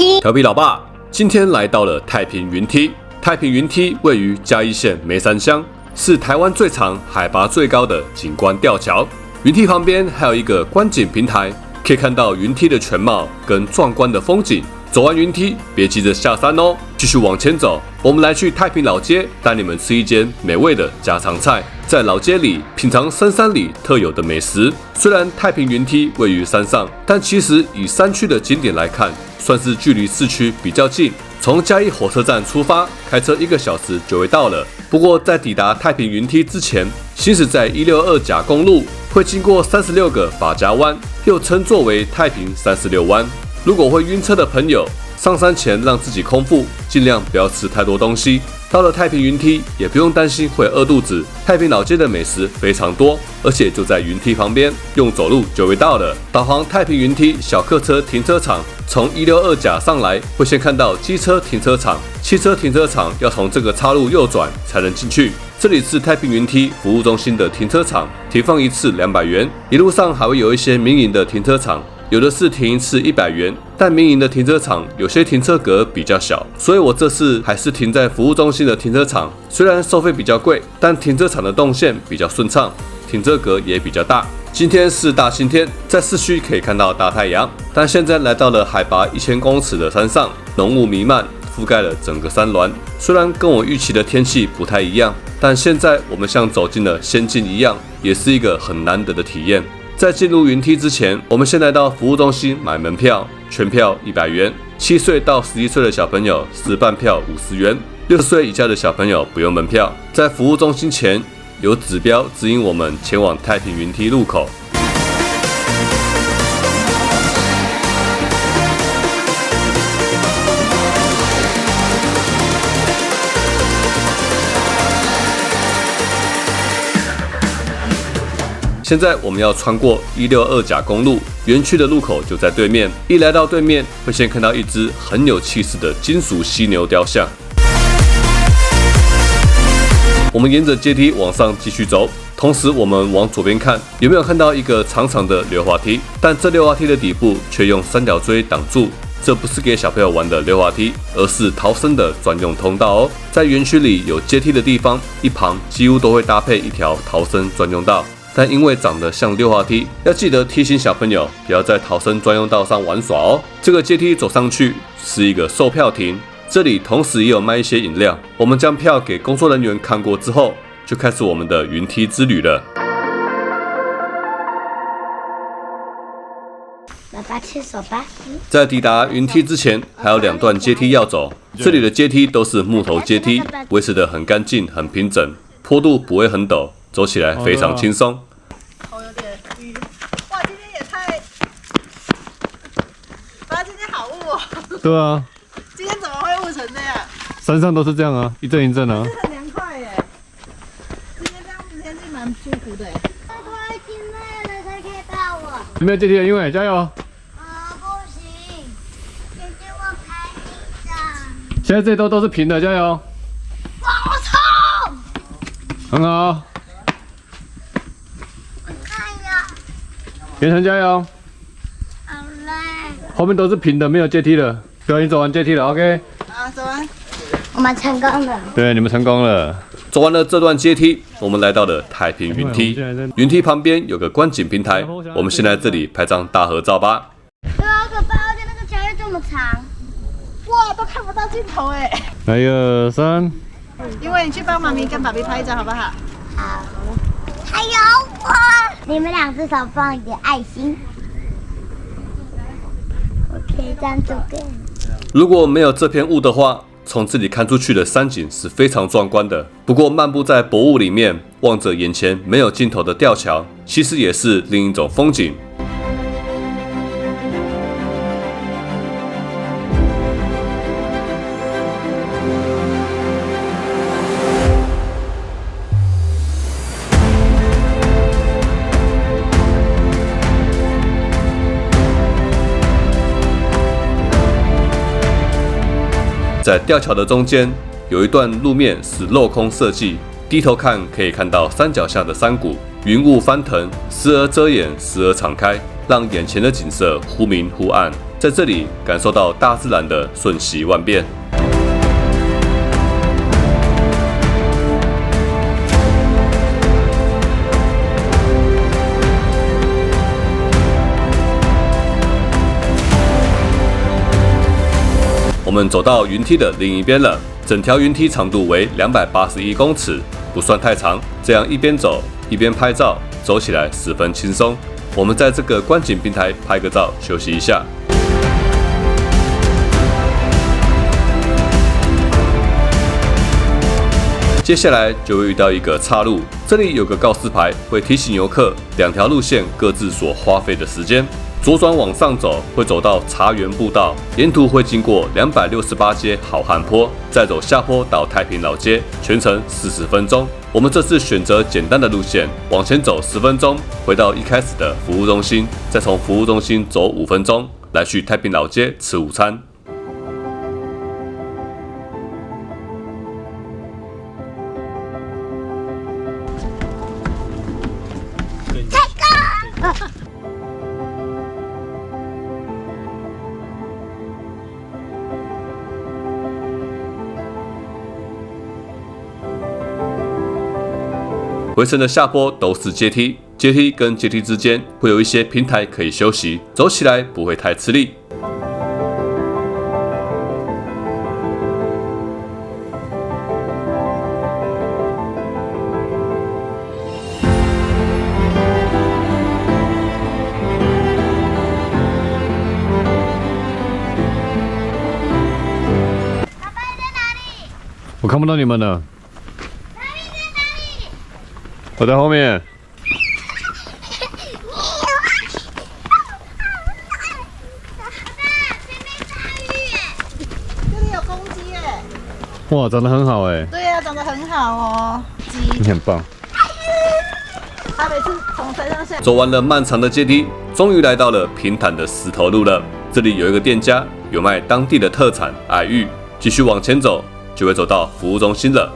梯。调皮老爸今天来到了太平云梯。太平云梯位于嘉义县梅山乡，是台湾最长、海拔最高的景观吊桥。云梯旁边还有一个观景平台，可以看到云梯的全貌跟壮观的风景。走完云梯，别急着下山哦，继续往前走。我们来去太平老街，带你们吃一间美味的家常菜，在老街里品尝深山里特有的美食。虽然太平云梯位于山上，但其实以山区的景点来看，算是距离市区比较近。从嘉义火车站出发，开车1个小时就会到了。不过在抵达太平云梯之前，行驶在162甲公路，会经过36个法夹弯，又称作为太平36弯。如果会晕车的朋友，上山前让自己空腹，尽量不要吃太多东西。到了太平云梯，也不用担心会饿肚子。太平老街的美食非常多，而且就在云梯旁边，用走路就会到了。导航太平云梯小客车停车场，从162甲上来，会先看到机车停车场，汽车停车场要从这个岔路右转才能进去。这里是太平云梯服务中心的停车场，停放一次200元，一路上还会有一些民营的停车场。有的是停一次100元，但民营的停车场有些停车格比较小，所以我这次还是停在服务中心的停车场。虽然收费比较贵，但停车场的动线比较顺畅，停车格也比较大。今天是大晴天，在市区可以看到大太阳，但现在来到了海拔1000公尺的山上，浓雾弥漫，覆盖了整个山峦。虽然跟我预期的天气不太一样，但现在我们像走进了仙境一样，也是一个很难得的体验。在进入云梯之前，我们先来到服务中心买门票，全票100元，7岁到11岁的小朋友是半票50元，60岁以下的小朋友不用门票。在服务中心前有指标指引我们前往太平云梯入口。现在我们要穿过162甲公路，园区的入口就在对面。一来到对面，会先看到一只很有气势的金属犀牛雕像。我们沿着阶梯往上继续走，同时我们往左边看，有没有看到一个长长的溜滑梯？但这溜滑梯的底部却用三角锥挡住，这不是给小朋友玩的溜滑梯，而是逃生的专用通道哦。在园区里有阶梯的地方，一旁几乎都会搭配一条逃生专用道。但因为长得像溜滑梯，要记得提醒小朋友不要在逃生专用道上玩耍哦。这个阶梯走上去是一个售票亭，这里同时也有卖一些饮料。我们将票给工作人员看过之后，就开始我们的云梯之旅了。爸爸牵手吧。在抵达云梯之前，还有2段阶梯要走。这里的阶梯都是木头阶梯，维持得很干净、很平整，坡度不会很陡，走起来非常轻松。头有点晕，哇，今天也太……爸，今天好雾哦。对啊，今天怎么会雾成这样？山上都是这样啊，一阵一阵啊。很凉快耶，今天这样子天气蛮舒服的耶。拜托，进来了才可以到我。有没有阶梯的因为加油！不行，姐姐我拍你的。现在这都是平的，加油！哇，我操！很好，哎呀，元成加油！好累。后面都是平的，没有阶梯了。对，你走完阶梯了 ，OK？ 啊，走完。我们成功了。对，你们成功了。走完了这段阶梯，我们来到了太平云梯。云梯旁边有个观景平台，我们先来这里拍张大合照吧。好可怕，而且那个桥又这么长。哇，都看不到尽头哎。来1、2、3。因为你去帮妈咪跟爸比拍一张好不好？好。还有我，你们2只手放一点爱心。我可以这样做给你。如果没有这片雾的话，从这里看出去的山景是非常壮观的。不过漫步在薄雾里面，望着眼前没有尽头的吊桥，其实也是另一种风景。在吊桥的中间，有一段路面是镂空设计，低头看可以看到山脚下的山谷，云雾翻腾，时而遮掩，时而敞开，让眼前的景色忽明忽暗。在这里感受到大自然的瞬息万变。我们走到云梯的另一边了，整条云梯长度为281公尺，不算太长。这样一边走一边拍照，走起来十分轻松。我们在这个观景平台拍个照，休息一下。接下来就会遇到一个岔路，这里有个告示牌，会提醒游客两条路线各自所花费的时间。左转往上走，会走到茶园步道，沿途会经过268阶好汉坡，再走下坡到太平老街，全程40分钟。我们这次选择简单的路线，往前走10分钟，回到一开始的服务中心，再从服务中心走5分钟，来去太平老街吃午餐。回程的下坡都是阶梯，阶梯跟阶梯之间会有一些平台可以休息，走起来不会太吃力。我看不到你们了。我在后面。这里有公鸡耶！哇，长得很好哎。对呀、长得很好哦。鸡，你很棒。他每次从山上下。走完了漫长的阶梯，终于来到了平坦的石头路了。这里有一个店家，有卖当地的特产爱玉。继续往前走，就会走到服务中心了。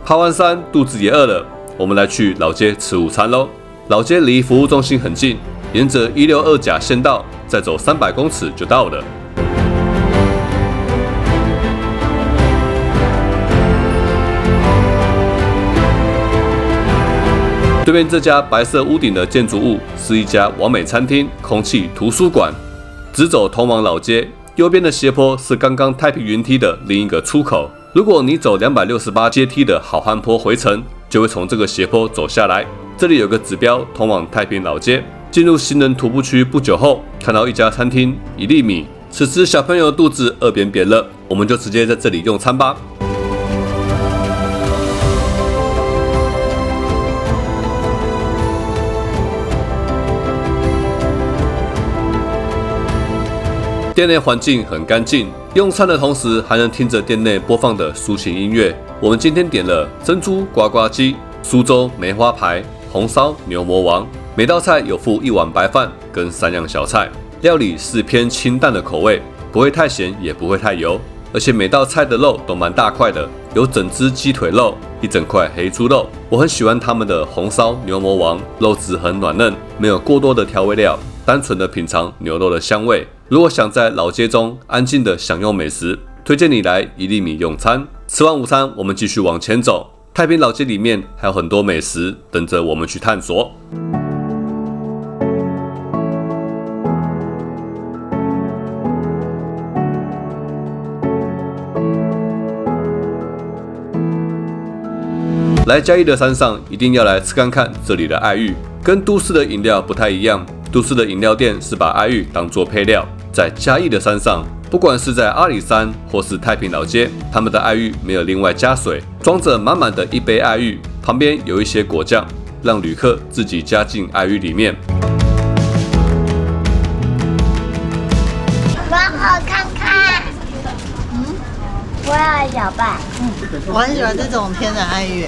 爬完山，肚子也饿了，我们来去老街吃午餐喽。老街离服务中心很近，沿着162甲县道，再走300公尺就到了。对面这家白色屋顶的建筑物是一家完美餐厅、空气图书馆。直走通往老街，右边的斜坡是刚刚太平云梯的另一个出口。如果你走268阶梯的好汉坡回程，就会从这个斜坡走下来。这里有个指标通往太平老街。进入行人徒步区不久后，看到一家餐厅1粒米。此时小朋友肚子饿扁扁了，我们就直接在这里用餐吧。店内环境很干净，用餐的同时还能听着店内播放的抒情音乐。我们今天点了珍珠呱呱鸡、苏州梅花排、红烧牛魔王，每道菜有附1碗白饭跟3样小菜。料理是偏清淡的口味，不会太咸也不会太油，而且每道菜的肉都蛮大块的，有整只鸡腿肉、一整块黑猪肉。我很喜欢他们的红烧牛魔王，肉质很软嫩，没有过多的调味料，单纯的品尝牛肉的香味。如果想在老街中安静的享用美食，推荐你来1粒米用餐。吃完午餐，我们继续往前走。太平老街里面还有很多美食等着我们去探索。来嘉义的山上，一定要来吃看看这里的爱玉，跟都市的饮料不太一样。都市的饮料店是把爱玉当作配料，在嘉义的山上，不管是在阿里山或是太平老街，他们的爱玉没有另外加水，装着满满的一杯爱玉，旁边有一些果酱，让旅客自己加进爱玉里面。我好看看。我要一小半。我很喜欢这种天然爱玉。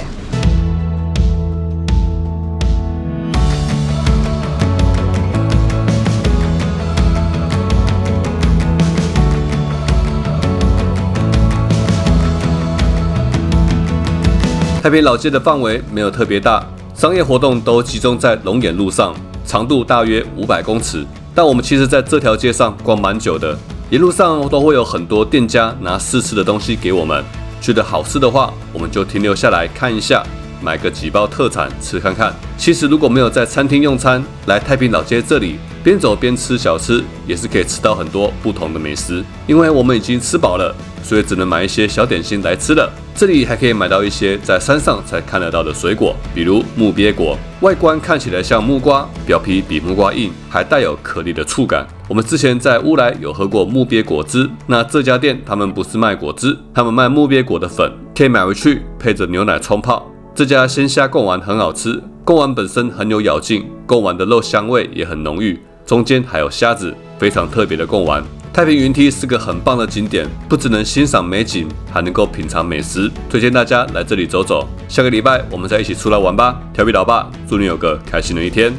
太平老街的范围没有特别大，商业活动都集中在龙眼路上，长度大约500公尺。但我们其实在这条街上逛蛮久的，一路上都会有很多店家拿试吃的东西给我们，觉得好吃的话，我们就停留下来看一下，买个几包特产吃看看。其实如果没有在餐厅用餐，来太平老街这里边走边吃小吃，也是可以吃到很多不同的美食。因为我们已经吃饱了，所以只能买一些小点心来吃了。这里还可以买到一些在山上才看得到的水果，比如木鳖果，外观看起来像木瓜，表皮比木瓜硬，还带有颗粒的触感。我们之前在乌来有喝过木鳖果汁，那这家店他们不是卖果汁，他们卖木鳖果的粉，可以买回去配着牛奶冲泡。这家鲜虾贡丸很好吃，贡丸本身很有咬劲，贡丸的肉香味也很浓郁，中间还有虾子，非常特别的贡丸。太平云梯是个很棒的景点，不只能欣赏美景，还能够品尝美食，推荐大家来这里走走。下个礼拜我们再一起出来玩吧！调皮老爸，祝你有个开心的一天。